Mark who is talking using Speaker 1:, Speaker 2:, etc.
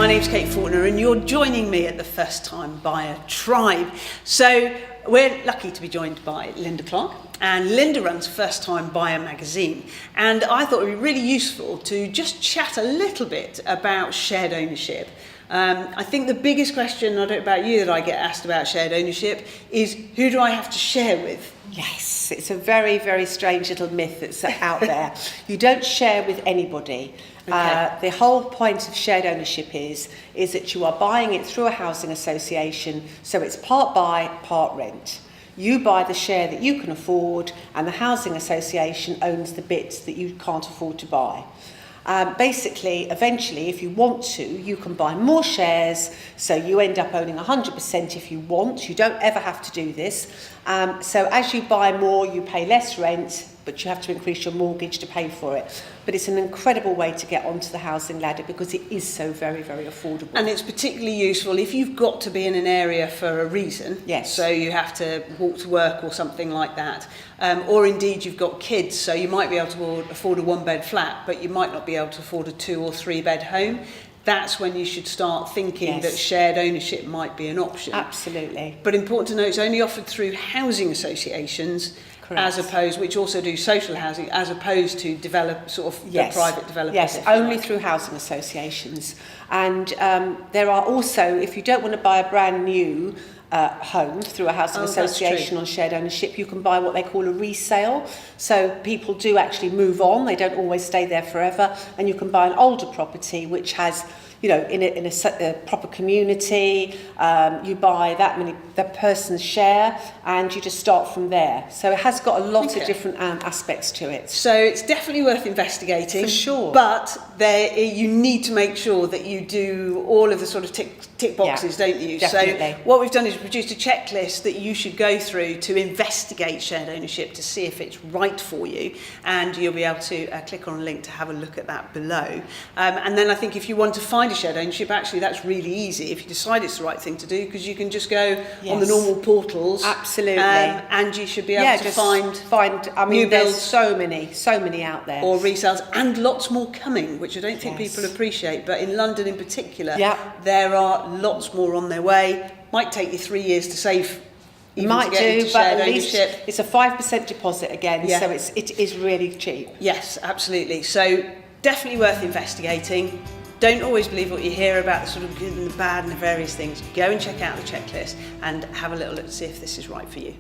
Speaker 1: my name's Kate Faulkner and you're joining me at the First Time Buyer Tribe. So we're lucky to be joined by Lynda Clark, and Lynda runs First Time Buyer magazine, and I thought it would be really useful to just chat a little bit about shared ownership. I think the biggest question, I don't know about you, that I get asked about shared ownership is, who do I have to share with?
Speaker 2: Yes, it's a very, very strange little myth that's out there. You don't share with anybody.
Speaker 1: Okay.
Speaker 2: The whole point of shared ownership is that you are buying it through a housing association, so it's part buy, part rent. You buy the share that you can afford, and the housing association owns the bits that you can't afford to buy. Basically, eventually, if you want to, you can buy more shares, so you end up owning 100% if you want. You don't ever have to do this. So as you buy more, you pay less rent, but you have to increase your mortgage to pay for it. But it's an incredible way to get onto the housing ladder because it is so very, very affordable.
Speaker 1: And it's particularly useful if you've got to be in an area for a reason.
Speaker 2: Yes.
Speaker 1: So you have to walk to work or something like that. Or indeed you've got kids, so you might be able to afford a one-bed flat, but you might not be able to afford a 2 or 3 bed home. That's when you should start thinking
Speaker 2: Yes.
Speaker 1: that shared ownership might be an option.
Speaker 2: Absolutely.
Speaker 1: But important to note, it's only offered through housing associations,
Speaker 2: Correct.
Speaker 1: as opposed, which also do social housing, as opposed to the private developers.
Speaker 2: Yes,
Speaker 1: if you
Speaker 2: only
Speaker 1: like.
Speaker 2: through housing associations. And there are also, if you don't want to buy a brand new home through a housing association on shared ownership, you can buy what they call a resale. So people do actually move on, they don't always stay there forever, and you can buy an older property which has, you know, in a proper community, you buy the person's share, and you just start from there. So it has got a lot of different aspects to it.
Speaker 1: So it's definitely worth investigating.
Speaker 2: For sure.
Speaker 1: But you need to make sure that you do all of the sort of tick boxes, don't you?
Speaker 2: Definitely.
Speaker 1: So what we've done is produced a checklist that you should go through to investigate shared ownership to see if it's right for you, and you'll be able to click on a link to have a look at that below. And then I think if you want to find a shared ownership, actually that's really easy if you decide it's the right thing to do, because you can just go on the normal portals.
Speaker 2: Absolutely.
Speaker 1: And you should be able to find
Speaker 2: I mean,
Speaker 1: new
Speaker 2: there's
Speaker 1: builds,
Speaker 2: so many out there.
Speaker 1: or resales, and lots more coming, which I don't think people appreciate. But in London in particular, there are lots more on their way. Might take you 3 years to save.
Speaker 2: Might do, but at least it's a 5% deposit again, so it is really cheap.
Speaker 1: Yes, absolutely. So definitely worth investigating. Don't always believe what you hear about the sort of good and the bad and the various things. Go and check out the checklist and have a little look to see if this is right for you.